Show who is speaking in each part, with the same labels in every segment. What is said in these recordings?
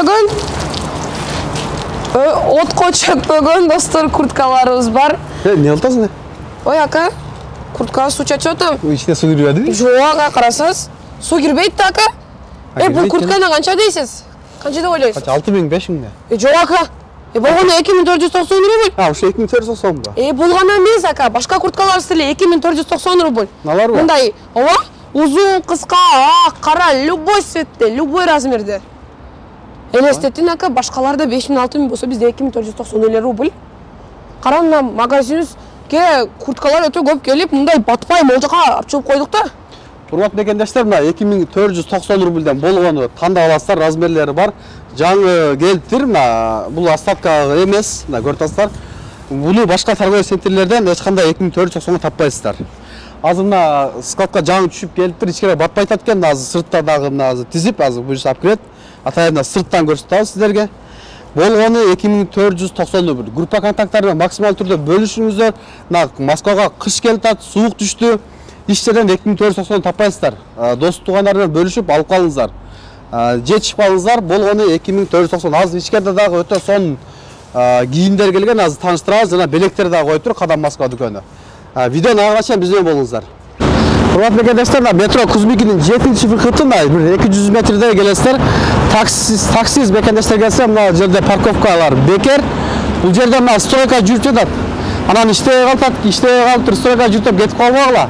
Speaker 1: чөкпөгөн, отко чөкпөгөн достор курткаларыбыз бар.
Speaker 2: Не алтасың?
Speaker 1: Ой, ака, курткага суу чачып атам.
Speaker 2: Ичине суу кирбедиби?
Speaker 1: Жок, ака, карасаңыз, суу кирбейт да, ака. Бул куртканы канча дейсиз? Канча деп ойлойсуз?
Speaker 2: 6000, 5000.
Speaker 1: Жок, ака. Болгону 2490 рубль.
Speaker 2: Ушу 2490 ба?
Speaker 1: Болгону эмес, ака. Башка курткалар стили 2490 рубль.
Speaker 2: Налар бар?
Speaker 1: Мындай, ооба, узун, кыска, ак, кара, любой цветте, любой размерде. Элестетин, ака, башкаларда 5000-6000 болсо, бизде 2490 рубль. Кара, мына магазинибизге курткалар өтө көп келип, мындай батпай молжока алып чыгып койдук да.
Speaker 2: Урматтуу мекендештер, мына 2490 рубльден болгону тандап аласыздар, размерлери бар. Жаңы келиптир, мына бул остатка эмес, мына көрүп атасыздар. Буну башка торговый центрлерден эч кандай 2490 таппайсыздар. Азыр мына складка жаңы түшүп келиптир, ичкере батпай атат экен, азыр сыртта дагы мына азыр тизип, азыр буюрса алып кирет. Атайында сырттан көрсөтөбүз сиздерге. Болгону 2490 рубль. Группа контакттарын максимал түрдө бөлүшүңүздөр. Мына Москвага кыш келип атат, суук түштү. Иш жерден 2490 таппайсыздар. Дос туугандар менен бөлүшүп алып калыңыздар. Жетишип алыңыздар. Болгону 2490. Азыр ичкерде дагы өтө сонун кийимдер келген, азыр тааныштырабыз, жана белектер дагы коюп тур, Кадам Москва дүкөнү. Видеону ага чейин биз менен болуңуздар. Урматтуу мекендештер, метро Кузмикинин 7-выходына 200 метрде келесиздер. Таксист мекендештер келсе, мына жерде парковкалар бекер. Бул жерде мына стройка жүрүп жатат. Анан иштебей калат, иштебей стройка жүрүп кетип калбагыла.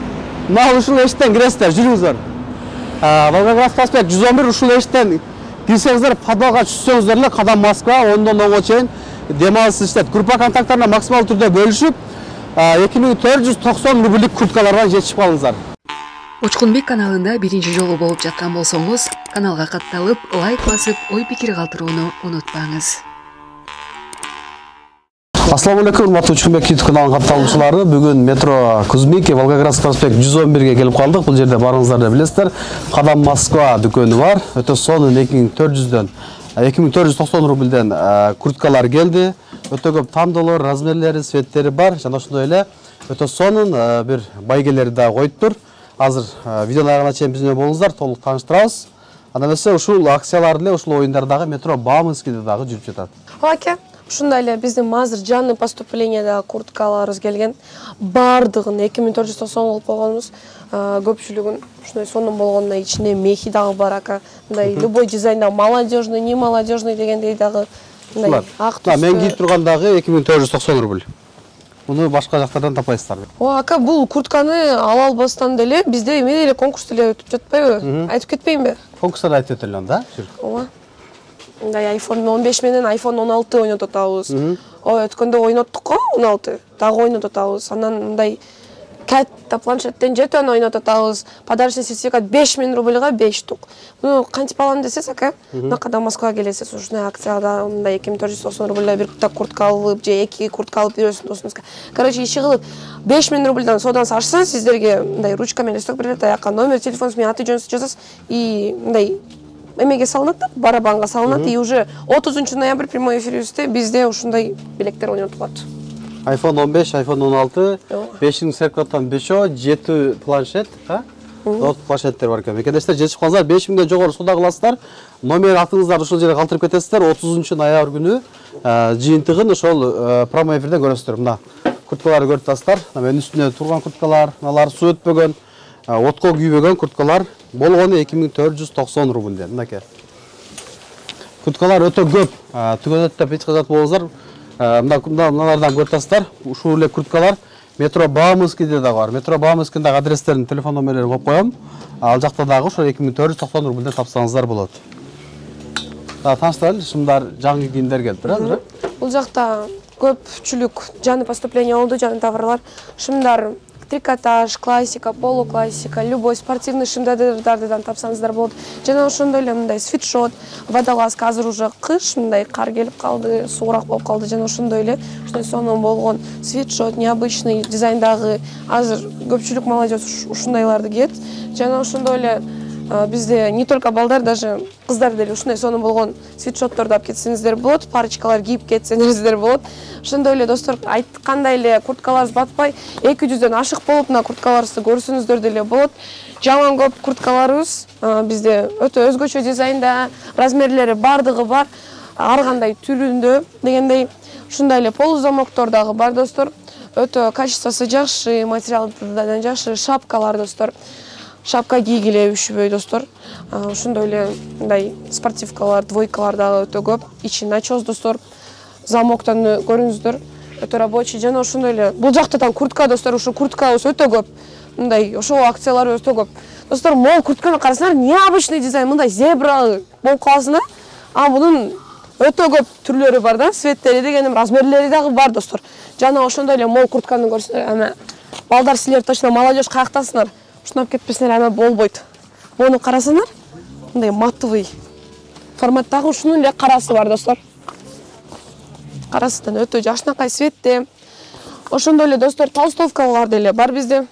Speaker 2: Мына ушул эшиктен киресиздер, жүрүңүздөр. Волгоград проспект 111 ушул эшиктен кирсеңиздер, подвалга түшсөңүздөр эле Кадам Москва 10-дон 10го чейин демалыс иштет. Группа контакттарына максимал түрдө бөлүшүп, 2490 рубльдик курткалардан жетишип алыңыздар.
Speaker 3: Учкунбек каналында биринчи жолу болуп жаткан болсоңуз, каналга катталып, лайк басып, ой пикир калтырууну унутпаңыз.
Speaker 2: Ассаламу алейкум, урматтуу Учкунбек YouTube каналынын катталуучулары. Бүгүн метро Кузмики, Волгоградский проспект 111ге келип калдык. Бул жерде барыңыздар деп билесиздер. Кадам Москва дүкөнү бар. Өтө сонун 2490 рубльден курткалар келди. Өтө көп тандоолор, размерлери, цветтери бар. Жана ошондой эле өтө сонун бир байгелери да коюптур. Азыр видеону аягына чейин биз менен болуңуздар, толук тааныштырабыз. Андан эмесе ушул акциялар эле, ушул оюндар дагы метро Бауманскийде дагы жүрүп жатат.
Speaker 1: Аке, ушундай эле биздин азыр жаңы поступлениядагы курткаларыбыз келген. Бардыгын 2490 болуп койгонбуз. Көпчүлүгүн ушундай сонун болгонуна ичинде мехи дагы бар, ака. Мындай любой дизайнда молодежный, не молодежный дегендей дагы мындай ак түстө.
Speaker 2: Мен кийип турган дагы 2490 рубль. Муну башка жактардан таппайсыздар.
Speaker 1: Ака, бул куртканы ала албастан деле бизде эме деле конкурс деле өтүп жатпайбы? Айтып кетпейинби?
Speaker 2: Конкурстар айтып өтөлөн да?
Speaker 1: Ооба. Мындай iPhone 15 менен iPhone 16 ойнотуп атабыз. Өткөндө ойноттук го 16, дагы ойнотуп атабыз. Анан мындай катта планшеттен жетөн ойнотуп атабыз. Подарочный сертификат 5000 рубльга 5 штук. Муну кантип алам десеңиз, ака, мына Кадам Москвага келесиз, ушундай акцияда мындай 2490 рубльга бир куртка алып, же 2 куртка алып бересиз досуңузга. Короче, иши кылып 5000 рубльдан соодан сашса, сиздерге мындай ручка менен листок берет, аяка номер телефонуңуз менен аты жөнүңүздү жазасыз и мындай эмеге салынат, барабанга салынат и уже 30 ноябрь прямой эфирибизде бизде ушундай белектер ойнотулат.
Speaker 2: iPhone 15, iPhone 16, 5 сертификаттан 5, 7 планшет, ноут планшеттер бар экен. Мекендештер жетишип калсаңыздар 5000ден жогору соода кыласыздар. Номер атыңыздар ушул жерге калтырып кетесиздер. 30 ноябрь күнү жыйынтыгын ошол прямой эфирден көрөсүздөр. Мына курткаларды көрүп атасыздар. Мен үстүнө турган курткалар, мыналар суу өтпөгөн, отко күйбөгөн курткалар болгону 2490 рубльден. Мынакей. Курткалар өтө көп. Түгөнөт деп эч качан болуңуздар. Мыналардан көрүп атасыздар. Ушул эле курткалар метро Бауманскийде дагы бар. Метро Бауманскийдеги адрестерин, телефон номерлерин коюп коем. Ал жакта дагы ошо 2490 рубльден тапсаңыздар болот. Тааныштырайлы, ушундар жаңы кийимдер келиптир азыр.
Speaker 1: Бул жакта көпчүлүк жаңы поступление болду, жаңы товарлар. Шымдар трикотаж, классика, полуклассика, любой спортивный шымдардан тапсаңыздар болот. Жана ошондой эле мындай свитшот, водолазка, азыр уже кыш, мындай кар келип калды, суураак болуп калды. Жана ошондой эле ушундай сонун болгон свитшот, необычный дизайндагы азыр көпчүлүк молодежь ушундайларды кийет. Жана ошондой эле бизде не только балдар, даже кыздар деле ушундай сонун болгон свитшотторду алып кетсеңиздер болот, парочкалар кийип кетсеңиздер болот. Ошондой эле достор, айткандай эле курткаларыбыз батпай 200дөн ашык болуп, мына курткаларыбызды көрсөңүздөр деле болот. жаман көп курткаларыбыз бизде өтө өзгөчө дизайнда, размерлери бардыгы бар, ар кандай түрүндө дегендей. Ушундай эле полузамоктор дагы бар достор. Өтө качествосы жакшы, материалдан жакшы шапкалар достор. Шапка кийгиле үшүбөй достор. Ушундай эле мындай спортивкалар, двойкалар дагы өтө көп. Ичи начос достор. Замоктон көрүңүздөр. Өтө рабочий жана ошондой эле бул жактан куртка достор, ушу курткабыз өтө көп. Мындай ошол акциялар өтө көп. Достор, мол куртканы карасаңар, необычный дизайн, мындай зебра болуп каласыңар. Бунун өтө көп түрлөрү бар да, цветтери дегеним, размерлери дагы бар достор. Жана ошондой эле мол куртканы көрсөңөр, ама балдар силер точно молодежь каяктасыңар. Ушунап кетпесеңер ама болбойт. Муну карасаңар, мындай матовый форматтагы ушунун эле карасы бар достор. Карасынан өтө жакшынакай цветте. Ошондой эле достор, толстовкалар деле бар бизде.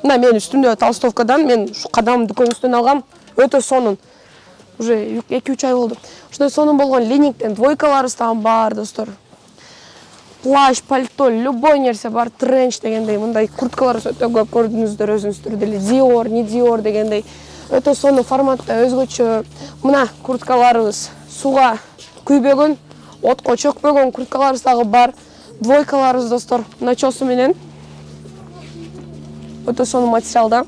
Speaker 1: Мына мен үстүмдө толстовкадан мен ушу кадам дүкөнүбүздөн алгам, өтө сонун. Уже 2-3 ай болду. Ушундай сонун болгон ленингтен двойкаларыбыз там бар достор. Плащ, пальто, любой нерсе бар, тренч дегендей, мындай курткалар өтө көп көрдүңүздөр өзүңүздөр деле. Dior, не Dior дегендей. Өтө сонун форматта өзгөчө. Мына курткаларыбыз сууга күйбөгөн, отко чөкпөгөн курткаларыбыз дагы бар. Двойкаларыбыз достор, начосу менен. Өтө сонун материалда,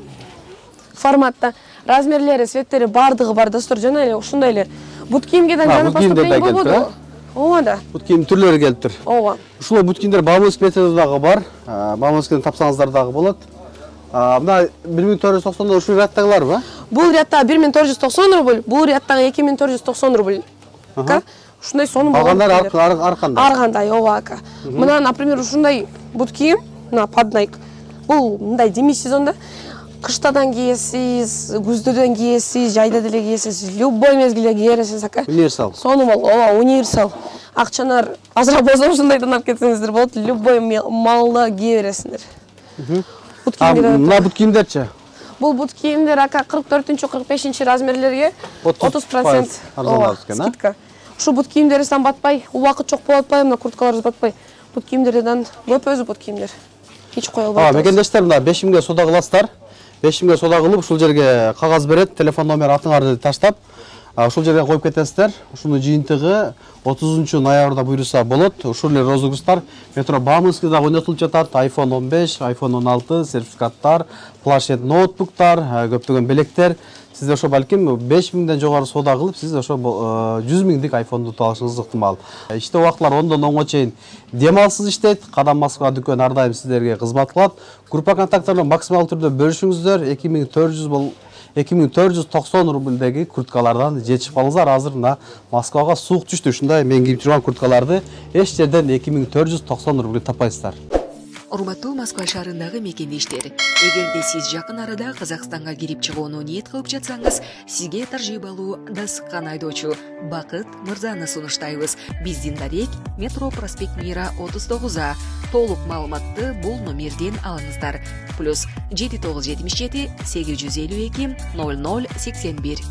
Speaker 1: форматта, размерлери, цветтери бардыгы бар достор. Жана эле ушундай эле бут кийимге да жанып баштап болбоду. Ооба да.
Speaker 2: Бут кийим түрлөрү келиптир.
Speaker 1: Ооба.
Speaker 2: Ушул бут кийимдер Бамовский методу дагы бар. Бамовскийден тапсаңыздар дагы болот. Мына 1490 ушул рядтагыларбы? Бул
Speaker 1: рядта 1490 рубль, бул рядтагы 2490 рубль. Ушундай сонун болгон.
Speaker 2: Калгандар ар кандай?
Speaker 1: Ар кандай, ооба ака. Мына, например, ушундай бут кийим, мына поднайк. Бул мындай демисезонда кыштадан кийесиз, күздөн кийесиз, жайда деле кийесиз, любой мезгилде кийерсиз ака.
Speaker 2: Универсал.
Speaker 1: Сонун бол, ооба, универсал. Акчанар азыраак болсо ушундайдан алып кетсеңиздер болот, любой малда кие бересиңер.
Speaker 2: Мына бут кийимдерчи?
Speaker 1: Бул бут кийимдер ака 44-45 размерлерге 30% скидка. Ушу бут кийимдерибизден батпай, убакыт жок болуп атпайбы, мына курткаларыбыз батпай. Бут кийимдерден көп өзү бут кийимдер. Hiç koyulmaz.
Speaker 2: Мекендештер, мына 5000ге сода кыласыздар. 5000ге сода кылып, ушул жерге кагаз берет, телефон номер атыңарды таштап, ушул жерге коюп кетесиздер. Ушунун жыйынтыгы 30 ноябрда буйруса болот. Ушул эле розыгрыштар метро Бамовскийда ойнотулуп жатат. iPhone 15, iPhone 16, сертификаттар, планшет, ноутбуктар, көптөгөн белектер. Сиз ошо балким 5000ден жогору сода кылып, сиз ошо 100 миңдик айфонду утуп алышыңыз ыктымал. Иште убактылар 10дон 10га чейин дем алсыз иштейт. Кадам Москва дүкөн ар дайым сиздерге кызмат кылат. Группа контакттарын максимал түрдө бөлүшүңүздөр. 2490 рубльдеги курткалардан жетишип алыңыздар. Азыр мына Москвага суук түштү. Ушундай мен кийип жүргөн курткаларды эч жерден 2490 рубль таппайсыздар.
Speaker 3: Урматтуу Москва шаарындагы мекендештер, эгерде сиз жакын арада Казакстанга кирип чыгууну ниет кылып жатсаңыз, сизге таржибалуу дасыккан айдоочу Бакыт Мырзаны сунуштайбыз. Биздин дарек метро проспект Мира 39А. Толук маалыматты бул номерден алыңыздар. +797 852 0081.